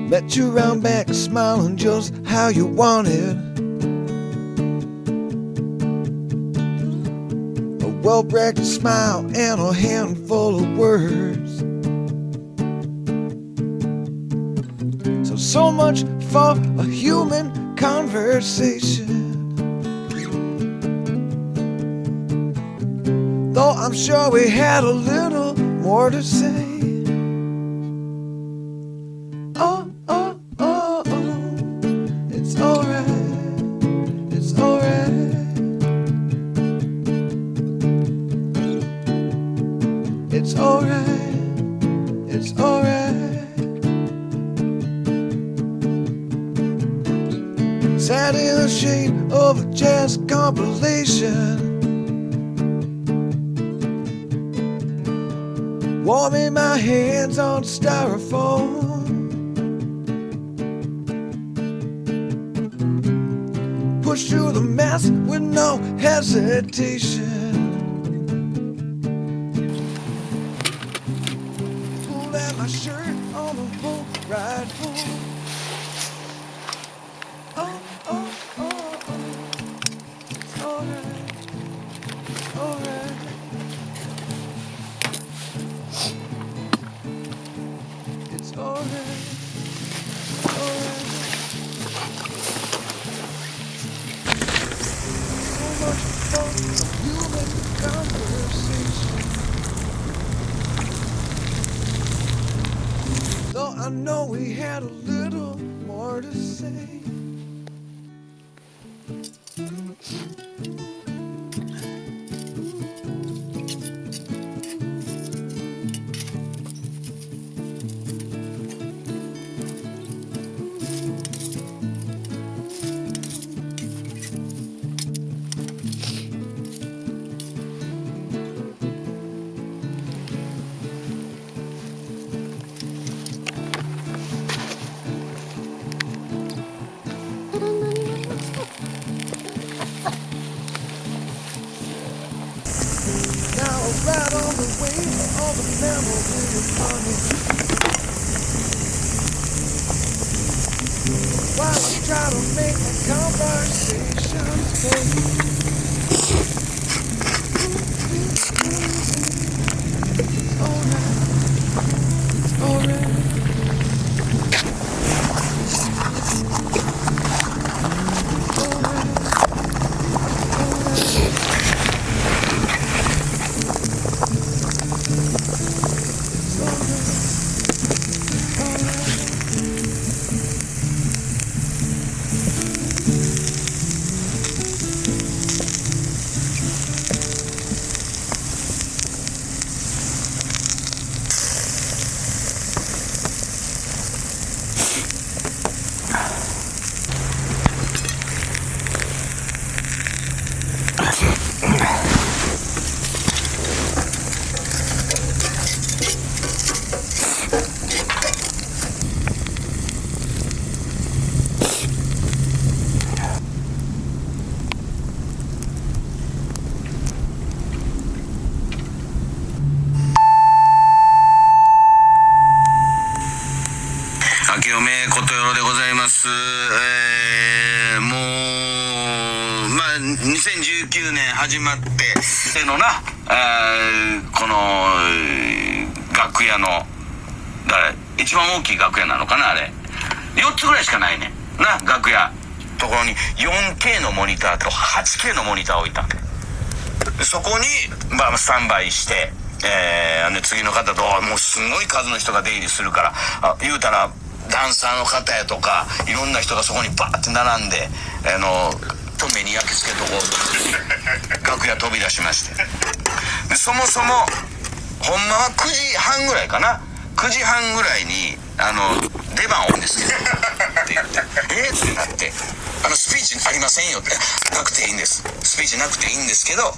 Met you round back, smiling just how you wanted. A well-practiced smile and a handful of words. So much for a human conversation. Though I'm sure we had a little more to say. It's alright, it's alright. It's alright, it's alright. Sat in the shade of a jazz compilation, warming my hands on styrofoam. Push through the mess with no hesitation. Pulled out my shirt on the boat ride home. It's alright, alright. It's alright, alright. So much fun, a human conversation. Though I know we had a little more to say. Now I ride on the wave of all the memories upon me, while I try to make my conversations pay. It's alright, it's alright.明けおめことよろでございます。もう2019年始まってのな、この楽屋の一番大きい楽屋なのかな、あれ4つぐらいしかないねんな、楽屋ところに 4K のモニターと 8K のモニターを置いたんで、そこに、スタンバイして次の方ともうすごい数の人が出入りするから、言うたらダンサーの方やとかいろんな人がそこにバーって並んで目に焼き付けとこうと楽屋飛び出しまして、でそもそもほんまは9時半ぐらいかな、9時半ぐらいに出番多いんですけどって言ってってなって、スピーチありませんよって、なくていいんです、スピーチなくていいんですけどっ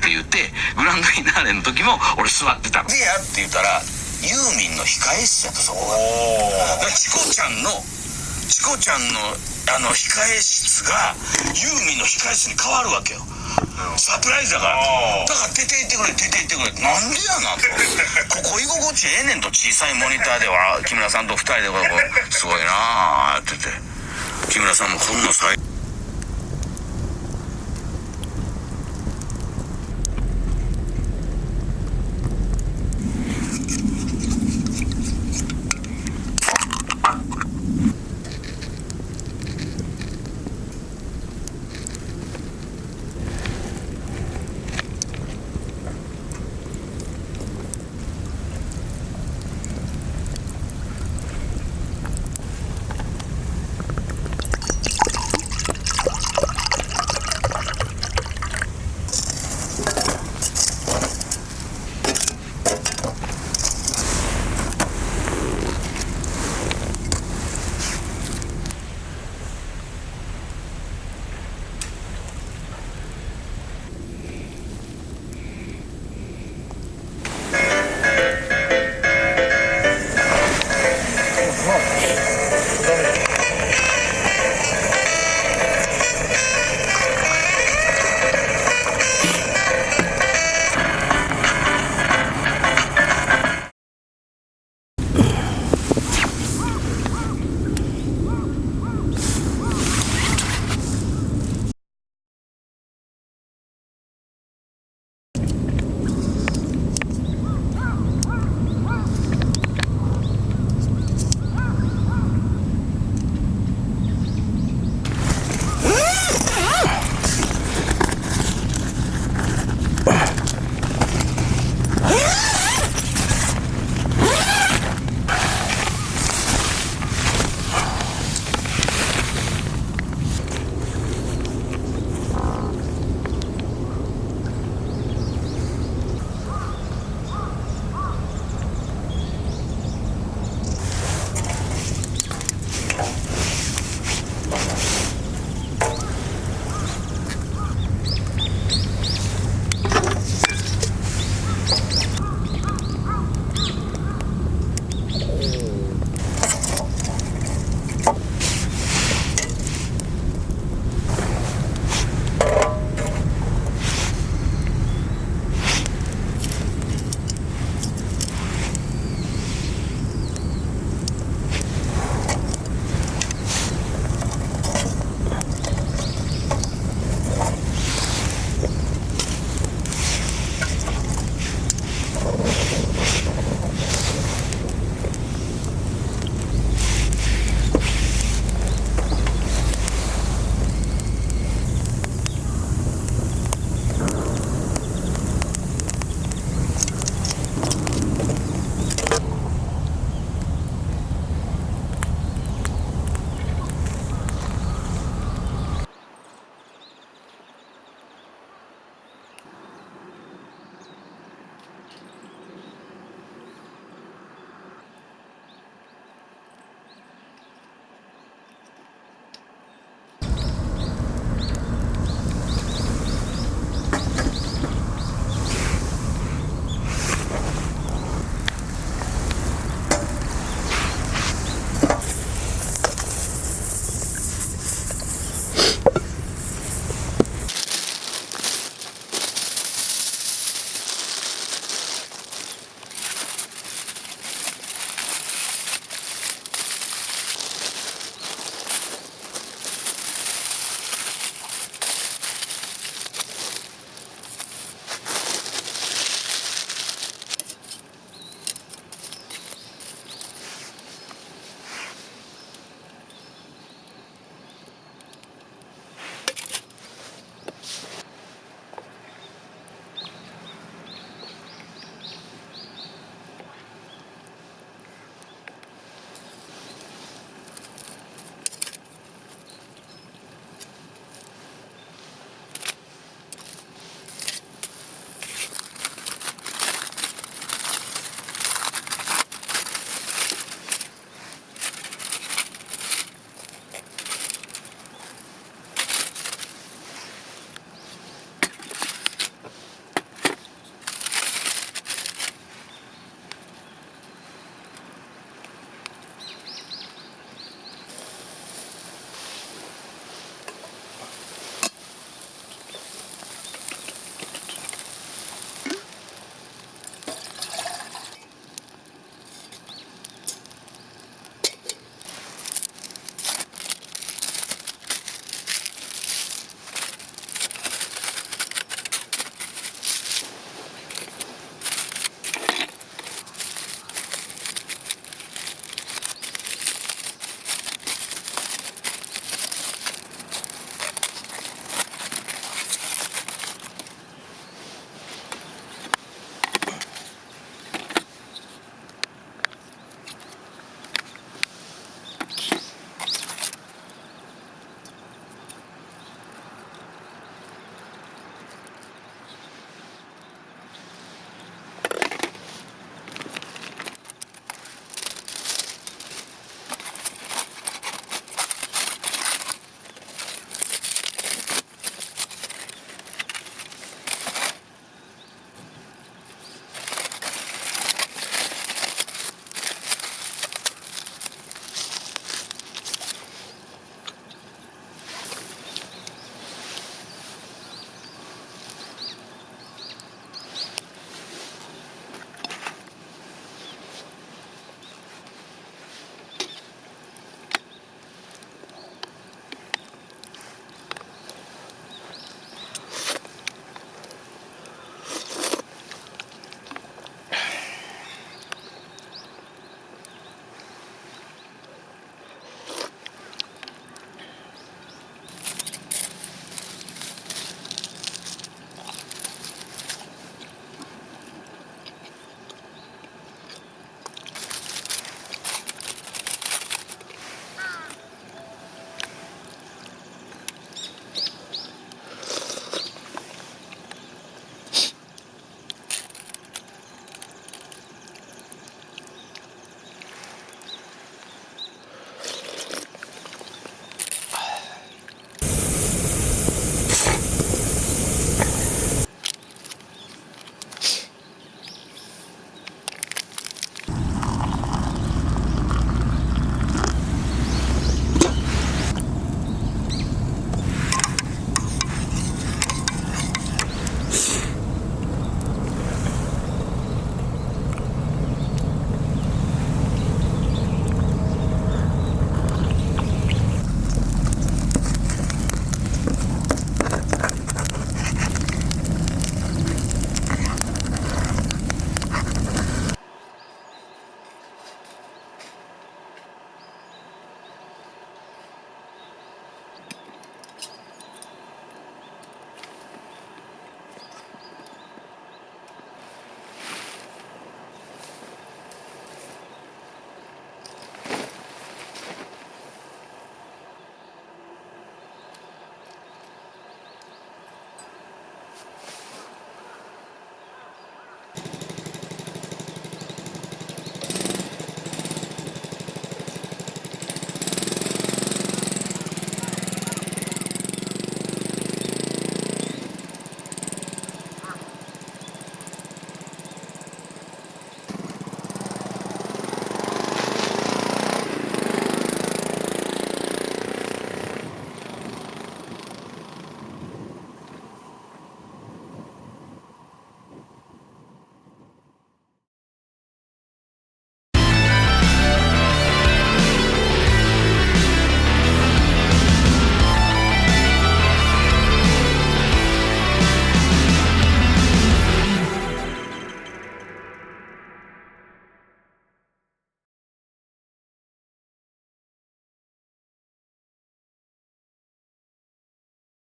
て言って、グランドフィナーレの時も俺座ってたでやって言ったら、ユーミンの控え室やった、そこがチコちゃんの控え室がユーミンの控え室に変わるわけよ。サプライズだからだから出て行ってくれなんでやなとここ居心地ええねんと小さいモニターでは木村さんと2人でこうすごいなーって言って木村さんもこんな最